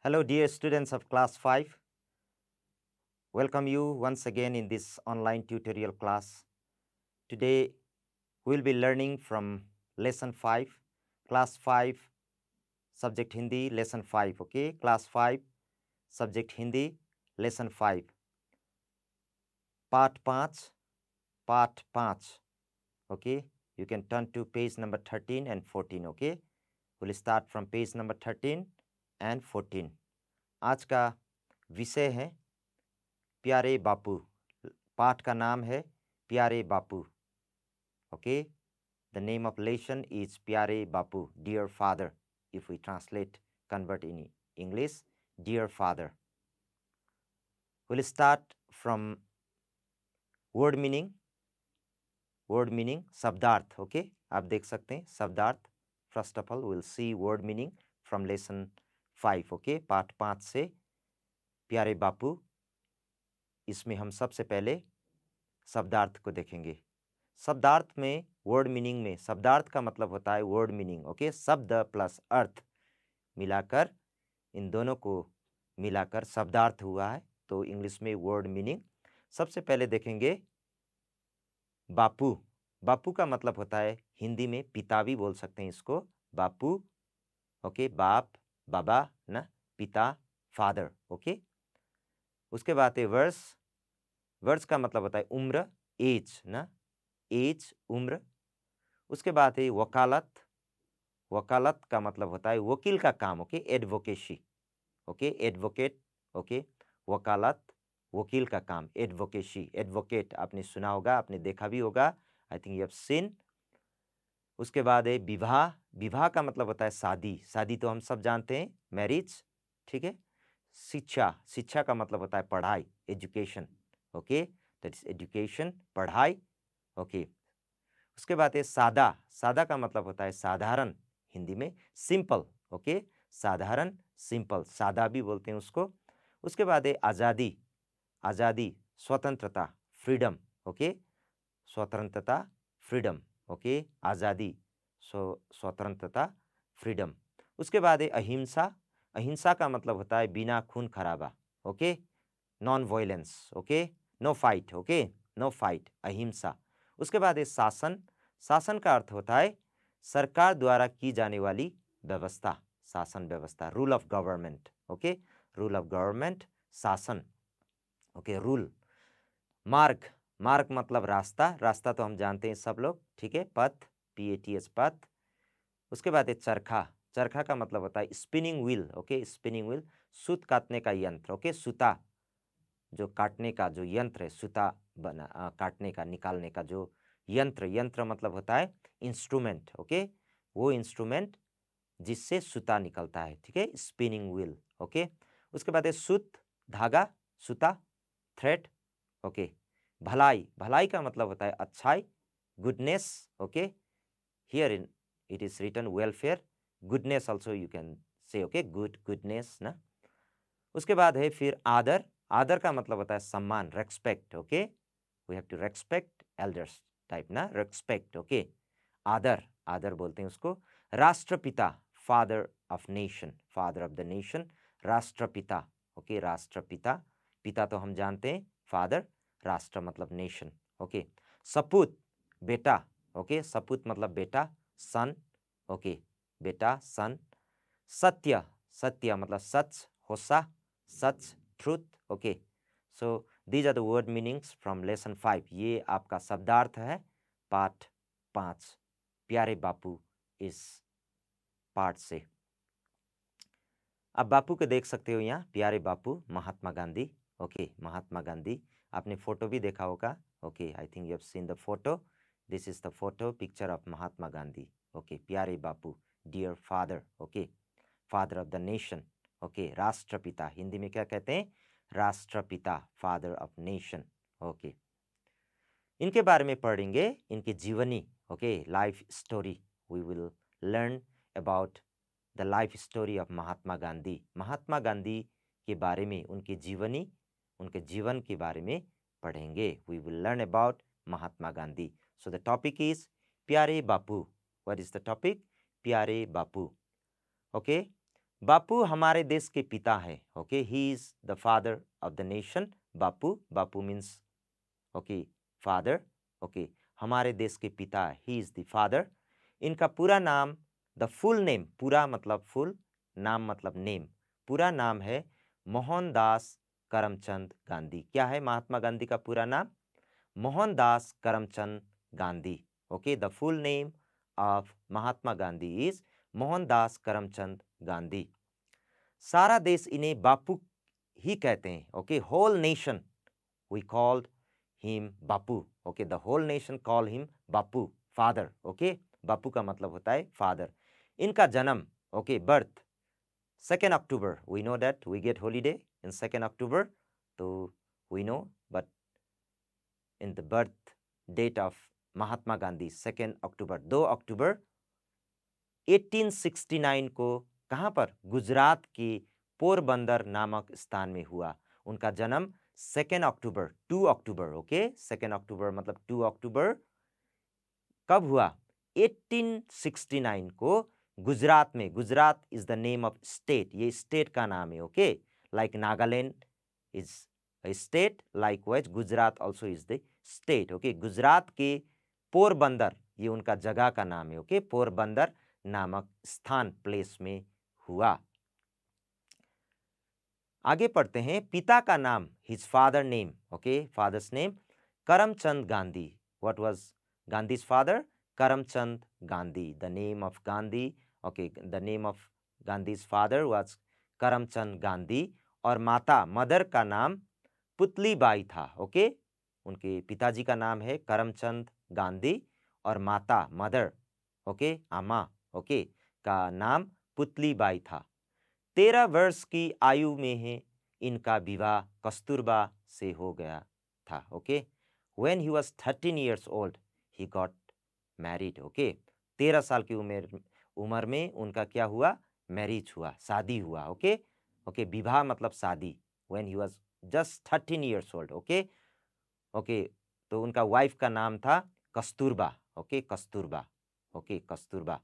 Hello, dear students of class 5. Welcome you once again in this online tutorial class. Today, we'll be learning from lesson 5, class 5, subject Hindi, lesson 5, okay? Class 5, subject Hindi, lesson 5. Part 5, okay? You can turn to page number 13 and 14, okay? We'll start from page number 13 and 14. आज का विषय है प्यारे बापू. पाठ का नाम है प्यारे बापू. Okay, the name of lesson is प्यारे बापू, dear father. If we translate, convert in English, dear father. Will start from word meaning. Word meaning, शब्दार्थ. ओके, आप देख सकते हैं शब्दार्थ. First of all will see word meaning from lesson 5. Okay, पाठ 5 से प्यारे बापू. इसमें हम सबसे पहले शब्दार्थ को देखेंगे. शब्दार्थ में, वर्ड मीनिंग में, शब्दार्थ का मतलब होता है वर्ड मीनिंग. ओके, शब्द प्लस अर्थ मिलाकर, इन दोनों को मिलाकर शब्दार्थ हुआ है. तो इंग्लिश में वर्ड मीनिंग. सबसे पहले देखेंगे बापू. बापू का मतलब होता है हिंदी में पिता भी बोल सकते हैं इसको, बापू. ओके, बाप, बाबा ना, पिता, फादर. ओके, उसके बाद है वर्ष. वर्ष का मतलब होता है उम्र, एज ना, एज, उम्र. उसके बाद है वकालत. वकालत का मतलब होता है वकील का काम. Okay, advocacy. Okay, advocate. Okay, वकालत, वकील का काम, एडवोकेसी. एडवोकेट आपने सुना होगा, आपने देखा भी होगा, आई थिंक यू हैव सीन. उसके बाद है विवाह. विवाह का मतलब होता है शादी. शादी तो हम सब जानते हैं, मैरिज. ठीक है. शिक्षा. शिक्षा का मतलब होता है पढ़ाई, education. Okay, that is education, पढ़ाई. ओके, उसके बाद है सादा. सादा का मतलब होता है साधारण, हिंदी में सिंपल. ओके, साधारण, सिंपल, सादा भी बोलते हैं उसको. उसके बाद है आज़ादी. आज़ादी, स्वतंत्रता, फ्रीडम. ओके, स्वतंत्रता, फ्रीडम. ओके, आज़ादी, स्वतंत्रता, फ्रीडम. उसके बाद है अहिंसा. अहिंसा का मतलब होता है बिना खून खराबा. Okay, non violence. Okay, no fight. Okay, no fight, अहिंसा. उसके बाद है शासन. शासन का अर्थ होता है सरकार द्वारा की जाने वाली व्यवस्था, शासन व्यवस्था, rule of government. Okay, rule of government, शासन. Okay, rule. मार्ग. मार्ग मतलब रास्ता. रास्ता तो हम जानते हैं सब लोग. ठीक है, पथ, PATH, पथ. उसके बाद है चरखा. चरखा का मतलब होता है spinning wheel. Okay, spinning wheel, सूत काटने का यंत्र. ओके, सूता जो काटने का जो यंत्र है, सूता काटने का, निकालने का जो यंत्र. यंत्र मतलब होता है इंस्ट्रूमेंट. ओके, वो इंस्ट्रूमेंट जिससे सूता निकलता है. ठीक है, स्पिनिंग व्हील. ओके, उसके बाद है सूत, धागा, सूता, थ्रेड. ओके, भलाई. भलाई का मतलब होता है अच्छाई, goodness. Okay, here in it is written welfare. Goodness also you can say. Okay, good, goodness ना. उसके बाद है फिर आदर. आदर का मतलब होता है सम्मान, respect. Okay, we have to respect elders type ना, रेस्पेक्ट. ओके, आदर, आदर बोलते हैं उसको. राष्ट्रपिता, father of nation, father of the nation, राष्ट्रपिता. ओके, राष्ट्रपिता. पिता तो हम जानते हैं फादर, राष्ट्र मतलब नेशन. ओके, सपूत, बेटा. ओके, सपूत मतलब बेटा, सन. ओके, बेटा, सन. सत्य. सत्य मतलब सच, होसा, सच, truth. Okay, so these are the word meanings from lesson 5. ये आपका शब्दार्थ है पाठ 5, प्यारे बापू, इस पाठ से. आप बापू को देख सकते हो यहाँ, प्यारे बापू, महात्मा गांधी. ओके, महात्मा गांधी. आपने फोटो भी देखा होगा. Okay, I think you have seen the photo. This is the photo picture of Mahatma Gandhi. Okay, प्यारे बापू, dear father. Okay, father of the nation. Okay, राष्ट्रपिता, हिंदी में क्या कहते हैं, राष्ट्रपिता, फादर ऑफ नेशन. ओके, इनके बारे में पढ़ेंगे, इनकी जीवनी. Okay, life story. We will learn about the life story of Mahatma Gandhi. Mahatma Gandhi के बारे में, उनकी जीवनी, उनके जीवन के बारे में पढ़ेंगे. We will learn about Mahatma Gandhi. So the topic is प्यारे Bapu. What is the topic, प्यारे बापू. ओके, बापू हमारे देश के पिता हैं. Okay, he is the father of the nation. Bapu, Bapu means okay father. Okay, हमारे देश के पिता, ही इज द फादर. इनका पूरा नाम, द फुल नेम, पूरा मतलब फुल, नाम मतलब नेम, पूरा नाम है मोहनदास करमचंद गांधी. क्या है महात्मा गांधी का पूरा नाम? Mohandas Karamchand Gandhi. Okay, the full name of Mahatma Gandhi is Mohandas Karamchand Gandhi. सारा देश इन्हें बापू ही कहते हैं. Okay, whole nation we called him Bapu. Okay, the whole nation call him Bapu, father. Okay, Bapu का मतलब होता है फादर. इनका जन्म, okay, birth 2 October. We know that we get holiday in 2 October, तो we know, but in the birth date of Mahatma Gandhi 2 अक्टूबर, 2 अक्टूबर 1869 को कहाँ पर? गुजरात के पोरबंदर नामक स्थान में हुआ. उनका जन्म 2 अक्टूबर, 2 अक्टूबर. ओके, 2 अक्टूबर मतलब 2 अक्टूबर कब हुआ? 1869 को गुजरात में. Gujarat is the name of state, ये स्टेट का नाम है. Okay, like Nagaland is a state, likewise Gujarat also is the state. Okay, Gujarat के पोरबंदर, ये उनका जगह का नाम है. ओके, पोरबंदर नामक स्थान, प्लेस में हुआ. आगे पढ़ते हैं. पिता का नाम, his father name. Okay, father's name Karamchand Gandhi. What was Gandhi's father? Karamchand Gandhi. The name of Gandhi, okay, the name of Gandhi's father was Karamchand Gandhi. और माता, मदर का नाम पुतलीबाई था. ओके, उनके पिताजी का नाम है करमचंद गांधी और माता, मदर, ओके, आमा, ओके, का नाम पुतलीबाई था. 13 वर्ष की आयु में है इनका विवाह कस्तूरबा से हो गया था. Okay, when he was 13 years old he got married. Okay, 13 साल की उम्र में उनका क्या हुआ? मैरिज हुआ, शादी हुआ. ओके, ओके, विवाह मतलब शादी. When he was just 13 years old. Okay, okay, तो उनका वाइफ का नाम था कस्तूरबा. ओके, कस्तूरबा. ओके, कस्तूरबा.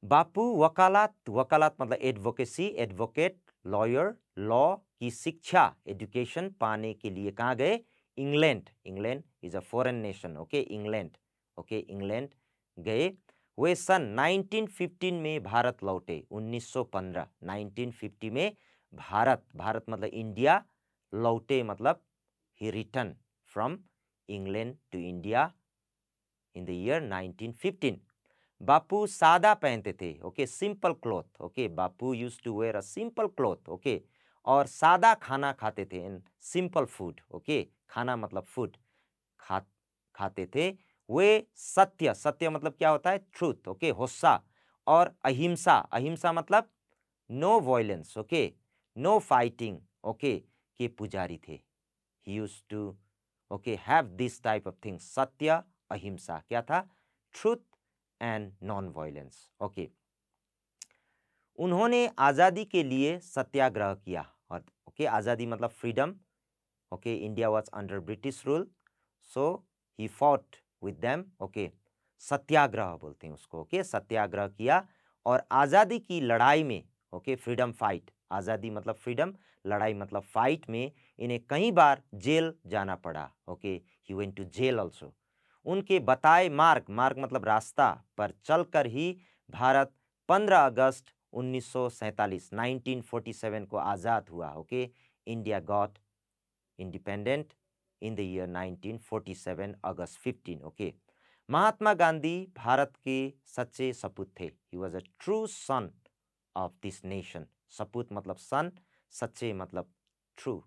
बापू वकालत, वकालत मतलब एडवोकेसी, एडवोकेट, लॉयर, लॉ की शिक्षा, एजुकेशन पाने के लिए कहाँ गए? England. England is a foreign nation. Okay, England. Okay, England गए. वे सन 1915 में भारत लौटे. 1915, 1950 में भारत, भारत मतलब इंडिया, लौटे मतलब ही return from England to India in the year 1915. Bapu सादा पहनते थे. Okay, simple cloth. Okay, Bapu used to wear a simple cloth. Okay, और सादा खाना खाते थे. In simple food. ओके, खाना मतलब फूड खाते थे. वे सत्य, सत्य मतलब क्या होता है? ट्रूथ. ओके, होस्सा और अहिंसा, अहिंसा मतलब no violence. Okay, no fighting. Okay, के पुजारी थे. He used to okay have this type of things. सत्य, अहिंसा, क्या था? Truth and non violence. Okay, उन्होंने आज़ादी के लिए सत्याग्रह किया. और ओके, आज़ादी मतलब freedom. Okay, India was under British rule, so he fought with them. Okay, satyagraha बोलते हैं उसको. ओके, सत्याग्रह किया और आज़ादी की लड़ाई में, ओके, फ्रीडम फाइट, आज़ादी मतलब फ्रीडम, लड़ाई मतलब फाइट में इन्हें कई बार जेल जाना पड़ा. Okay, he went to jail also. उनके बताए मार्ग, मार्ग मतलब रास्ता पर चलकर ही भारत 15 अगस्त 1947, 1947 को आज़ाद हुआ. Okay, India got independent in the year 1947, August 15. Okay, Mahatma Gandhi Bharat के सच्चे सपूत थे. He was a true son of this nation. सपूत मतलब सन, सच्चे मतलब ट्रू.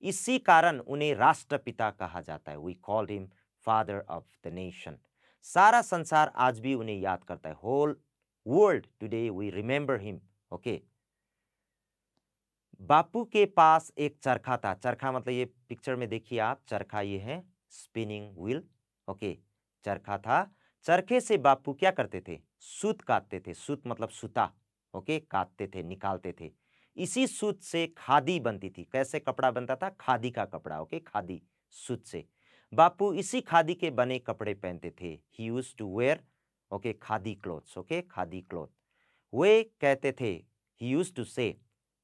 इसी कारण उन्हें राष्ट्रपिता कहा जाता है. We called him father of the nation. सारा संसार आज भी उन्हें याद करता है. Whole world today we remember him. Okay, Bapu के पास एक चरखा था. चरखा मतलब ये पिक्चर में देखिए आप, चरखा ये है स्पिनिंग व्हील. ओके, चरखा था. चरखे से बापू क्या करते थे? सूत काटते थे. सूत मतलब सूता. ओके, काटते थे, निकालते थे. इसी सूत से खादी बनती थी. कैसे कपड़ा बनता था? खादी का कपड़ा. ओके, खादी, सूत से. बापू इसी खादी के बने कपड़े पहनते थे. He used to wear okay khadi clothes. Okay, khadi cloth. वे कहते थे, ही यूज्ड टू से,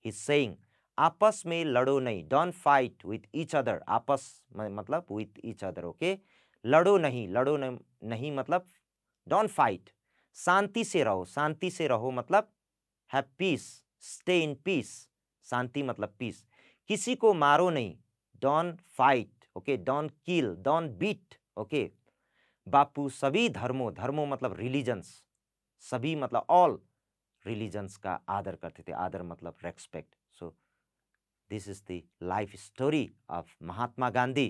ही सेइंग, आपस में लड़ो नहीं, don't fight with each other, आपस में मतलब विथ ईच अदर, ओके, लड़ो नहीं, नहीं मतलब डोंट फाइट, शांति से रहो, शांति से रहो मतलब have peace, stay in peace, शांति मतलब पीस, किसी को मारो नहीं, don't fight, okay, don't kill, don't beat, okay, Bapu सभी धर्मों, धर्मों मतलब रिलीजन्स, सभी मतलब ऑल रिलीजन्स का आदर करते थे, आदर मतलब respect. So this is the life story of Mahatma Gandhi.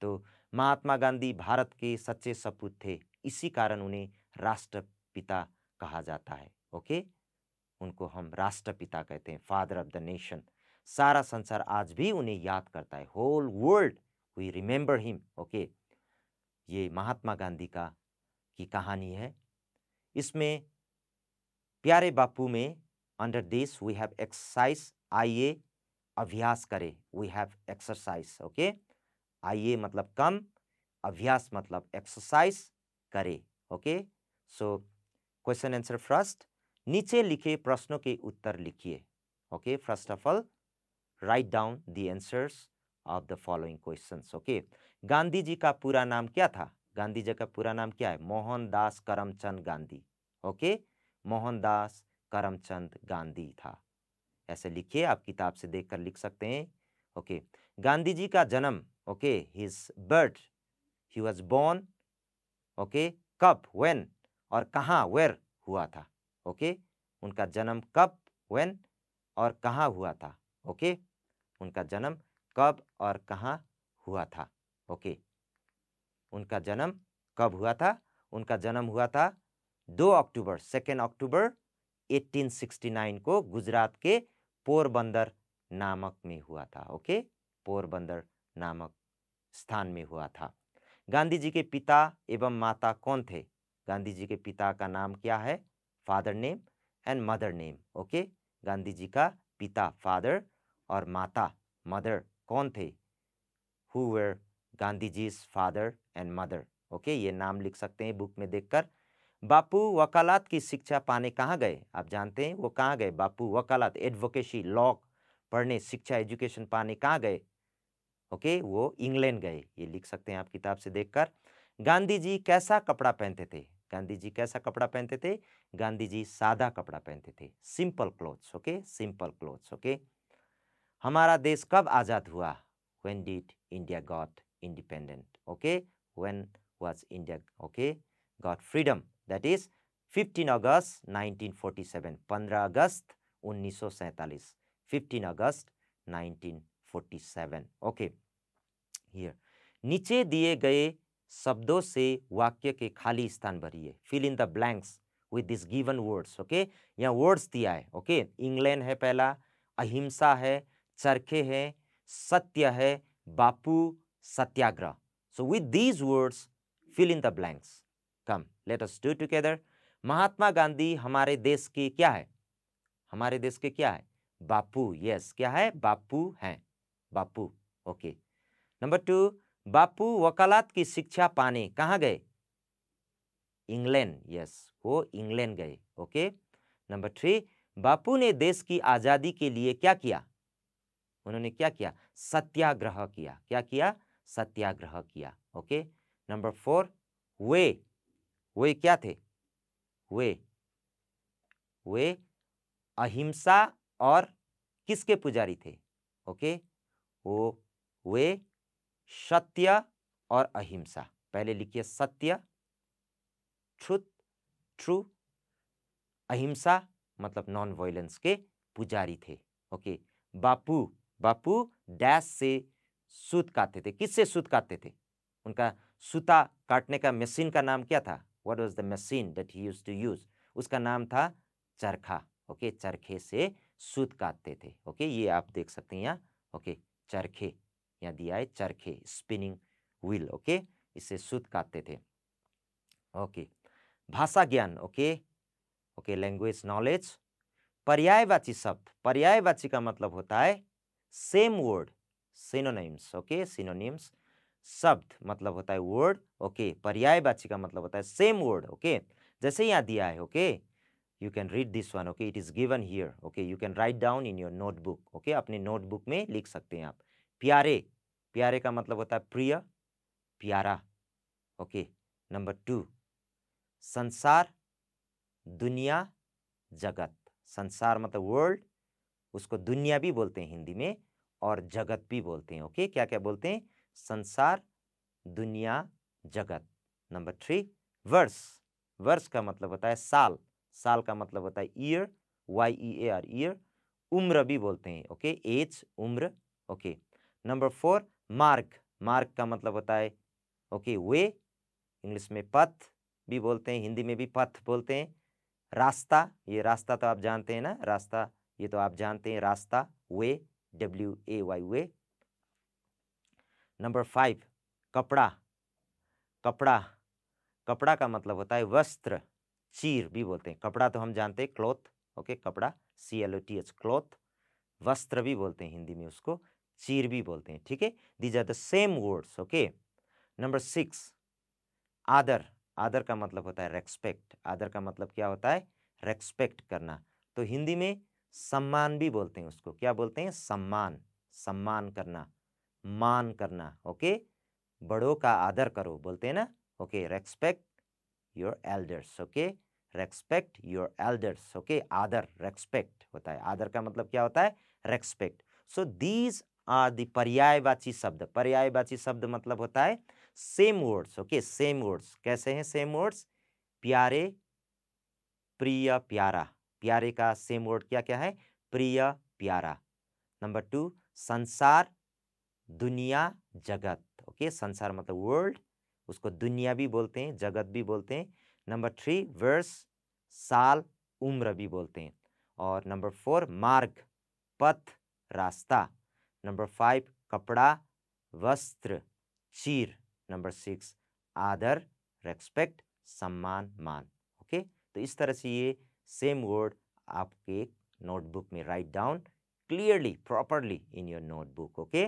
तो महात्मा गांधी भारत के सच्चे सपूत थे, इसी कारण उन्हें राष्ट्रपिता कहा जाता है, ओके, उनको हम राष्ट्रपिता कहते हैं, फादर ऑफ द नेशन। सारा संसार आज भी उन्हें याद करता है, whole world we remember him, okay. ये महात्मा गांधी की कहानी है। इसमें प्यारे बापू में under this we have exercise, आइए अभ्यास करें, वी हैव एक्सरसाइज, ओके, आइए मतलब कम, अभ्यास मतलब एक्सरसाइज करें, okay. So question answer first, नीचे लिखे प्रश्नों के उत्तर लिखिए, okay. First of all write down the answers of the following questions, okay. Gandhi ji का पूरा नाम क्या था? गांधी जी का पूरा नाम क्या है? मोहनदास करमचंद गांधी, ओके, मोहनदास करमचंद गांधी था, ऐसे लिखिए, आप किताब से देखकर लिख सकते हैं, ओके। गांधी जी का जन्म, okay, his birth, he was born, okay, कब, व्हेन, और कहाँ, वेयर हुआ था, ओके, उनका जन्म कब, व्हेन और कहाँ हुआ था, ओके, उनका जन्म कब और कहाँ हुआ था, ओके, उनका जन्म कब हुआ था? उनका जन्म हुआ था 2 अक्टूबर, 2 अक्टूबर 1869 को गुजरात के पोरबंदर नामक में हुआ था, ओके, पोरबंदर नामक स्थान में हुआ था। गांधी जी के पिता एवं माता कौन थे? गांधी जी के पिता का नाम क्या है? Father name and mother name, okay, Gandhi ji का पिता फादर और माता मदर कौन थे? हु वर गांधी जी's फादर एंड मदर, ओके, ये नाम लिख सकते हैं बुक में देखकर। बापू वकालत की शिक्षा पाने कहाँ गए? आप जानते हैं वो कहाँ गए? बापू वकालत, एडवोकेसी, लॉ पढ़ने, शिक्षा, एजुकेशन पाने कहाँ गए? ओके, वो इंग्लैंड गए, ये लिख सकते हैं आप किताब से देखकर। गांधी जी कैसा कपड़ा पहनते थे? गांधी जी कैसा कपड़ा पहनते थे? गांधी जी सादा कपड़ा पहनते थे, simple clothes, okay, simple clothes, okay. हमारा देश कब आजाद हुआ? When did India got independent? Okay, when was India, okay, got freedom? That is 15 August 1947, 15 August 1947, 15 August 1947, okay। Here, नीचे दिए गए शब्दों से वाक्य के खाली स्थान भरिए, fill in the blanks with this given words, okay। यहाँ words दिया है, okay, इंग्लैंड है पहला, अहिंसा है, चरखे है, सत्य है, बापू, सत्याग्रह। So with these words, fill in the blanks. Come, let us do together. Mahatma Gandhi हमारे देश के क्या है? हमारे देश के क्या है? बापू, यस, क्या है? बापू हैं, बापू, ओके। नंबर 2, बापू वकालत की शिक्षा पाने कहाँ गए? इंग्लैंड, यस, वो इंग्लैंड गए, ओके। नंबर 3, बापू ने देश की आजादी के लिए क्या किया? उन्होंने क्या किया? सत्याग्रह किया, क्या किया? सत्याग्रह किया, ओके। नंबर 4, वे क्या थे? वे अहिंसा और किसके पुजारी थे? ओके, वे सत्य और अहिंसा, पहले लिखिए सत्य, ट्रू, अहिंसा मतलब नॉन वायलेंस के पुजारी थे, ओके। बापू डैश से सूत काटते थे, किससे सूत काटते थे? उनका सूता काटने का मशीन का नाम क्या था? What was the machine that he used to use? उसका नाम था चरखा, ओके, चरखे से सूत काटते थे, ओके, ये आप देख सकते हैं यहाँ, ओके, चरखे यहाँ दिया है, चरखे, स्पिनिंग व्हील, ओके, इससे सूत काटते थे, ओके। भाषा ज्ञान, ओके, लैंग्वेज नॉलेज। पर्यायवाची शब्द, पर्यायवाची का मतलब होता है same word, synonyms, okay, synonyms, शब्द मतलब होता है वर्ड, ओके, पर्यायवाची का मतलब होता है सेम वर्ड, ओके। जैसे यहाँ दिया है, okay, You can read this one, okay? It is given here, okay? You can write down in your notebook, okay? अपने नोटबुक में लिख सकते हैं आप। प्यारे, प्यारे का मतलब होता है प्रिय, प्यारा, ओके? नंबर 2, संसार, दुनिया, जगत। संसार मतलब वर्ल्ड, उसको दुनिया भी बोलते हैं हिंदी में, और जगत भी बोलते हैं, ओके? क्या क्या बोलते हैं? संसार, दुनिया, जगत। नंबर 3, वर्ष, वर्ष का मतलब होता है साल, साल का मतलब होता है ईयर, YEAR, ईयर। उम्र भी बोलते हैं, ओके? एज, उम्र, ओके? नंबर 4, मार्ग, मार्ग का मतलब होता है, ओके, वे, इंग्लिश में पथ भी बोलते हैं, हिंदी में भी पथ बोलते हैं। रास्ता, ये रास्ता तो आप जानते हैं ना, रास्ता ये तो आप जानते हैं, रास्ता, वे, WAY, वे। नंबर 5, कपड़ा, कपड़ा, कपड़ा का मतलब होता है वस्त्र, चीर भी बोलते हैं। कपड़ा तो हम जानते हैं क्लॉथ, ओके? कपड़ा, CLOTH, क्लॉथ। वस्त्र भी बोलते हैं हिंदी में उसको, चीर भी बोलते हैं, ठीक है? These are the same words, okay? Number 6, आदर, आदर का मतलब होता है रेस्पेक्ट। आदर का मतलब क्या होता है? रेस्पेक्ट करना। तो हिंदी में सम्मान भी बोलते हैं उसको, क्या बोलते हैं? सम्मान, सम्मान करना, मान करना, ओके? बड़ों का आदर करो बोलते हैं ना, okay? Respect your elders, okay? Respect your elders, okay? आदर, रेस्पेक्ट होता है। आदर का मतलब क्या होता है? Respect. So these are the पर्यायवाची शब्द। पर्यायवाची शब्द मतलब होता है same words, okay? Same words. कैसे हैं सेम वर्ड्स? प्यारे, प्रिय, प्यारा। प्यारे का सेम वर्ड क्या क्या है? प्रिय, प्यारा। नंबर 2, संसार, दुनिया, जगत, ओके? संसार मतलब वर्ल्ड, उसको दुनिया भी बोलते हैं, जगत भी बोलते हैं। नंबर 3, वर्ष, साल, उम्र भी बोलते हैं। और नंबर 4, मार्ग, पथ, रास्ता। नंबर 5, कपड़ा, वस्त्र, चीर। नंबर 6, आदर, रेस्पेक्ट, सम्मान, मान, ओके? तो इस तरह से ये सेम वर्ड आपके नोटबुक में write down clearly, properly in your notebook, okay?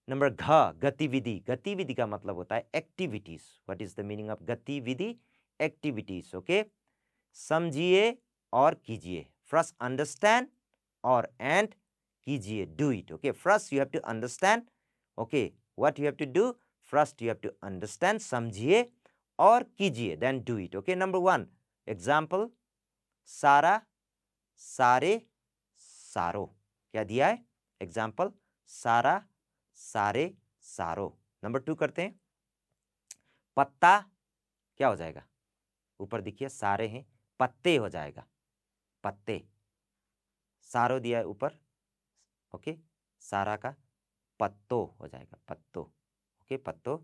Number घ, गतिविधि। गतिविधि का मतलब होता है activities. What is the meaning of गतिविधि? Activities, okay? समझिए और कीजिए। फर्स्ट अंडरस्टैंड और एंड कीजिए, do it, okay? First you have to understand, okay? What you have to do? First you have to understand, समझिए और कीजिए, then do it, okay? Number 1 example, सारा, सारे, सारो। क्या दिया है? एग्जाम्पल, सारा, सारे, सारो। नंबर 2 करते हैं, पत्ता, क्या हो जाएगा? ऊपर देखिए सारे हैं, पत्ते हो जाएगा, पत्ते। सारो दिया है ऊपर, ओके? सारा का पत्तो हो जाएगा, पत्तो, ओके? पत्तो,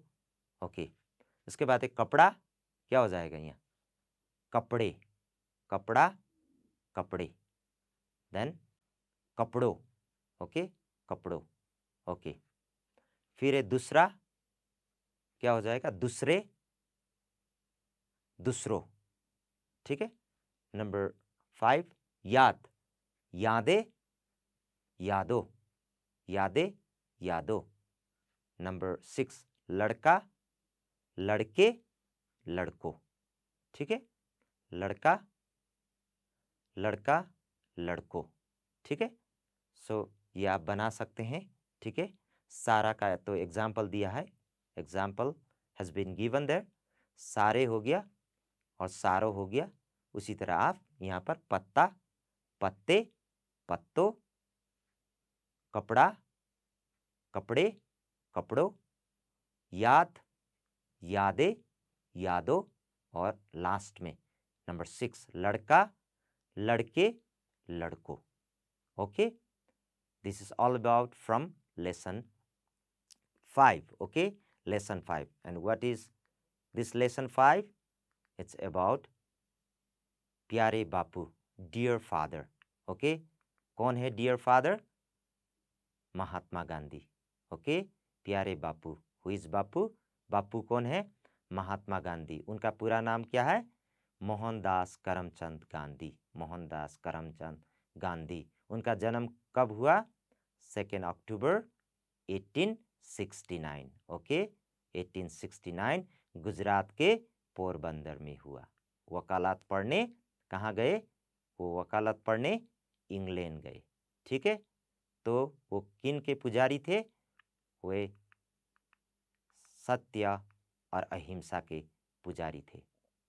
ओके? उसके बाद एक कपड़ा, क्या हो जाएगा यहाँ? कपड़े, कपड़ा, कपड़े। देन कपड़ों, ओके? कपड़ों, ओके? फिर है दूसरा, क्या हो जाएगा? दूसरे, दूसरों, ठीक है? नंबर 5, याद, यादें, यादों, यादें, यादों। नंबर 6, लड़का, लड़के, लड़कों, ठीक है? लड़का, लड़का, लड़कों, ठीक है? सो ये आप बना सकते हैं, ठीक है? सारा का तो एग्जाम्पल दिया है, example has been given there. सारे हो गया और सारो हो गया। उसी तरह आप यहाँ पर पत्ता, पत्ते, पत्तों, कपड़ा, कपड़े, कपड़ों, याद, यादें, यादों, और लास्ट में नंबर 6, लड़का, लड़के, लड़कों, okay? This is all about from lesson 5, okay? Lesson 5. And what is this lesson 5? It's about प्यारे बापू, dear father, okay? कौन है dear father? महात्मा गांधी, ओके? प्यारे बापू, हु इज बापू? बापू कौन है? महात्मा गांधी। उनका पूरा नाम क्या है? मोहनदास करमचंद गांधी, मोहनदास करमचंद गांधी। उनका जन्म कब हुआ? 2 अक्टूबर 1869, ओके? 1869 गुजरात के पोरबंदर में हुआ। वकालत पढ़ने कहाँ गए? वो वकालत पढ़ने इंग्लैंड गए। ठीक है, तो वो किन के पुजारी थे? वे सत्य और अहिंसा के पुजारी थे।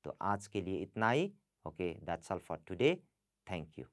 तो आज के लिए इतना ही। Okay, that's all for today. Thank you.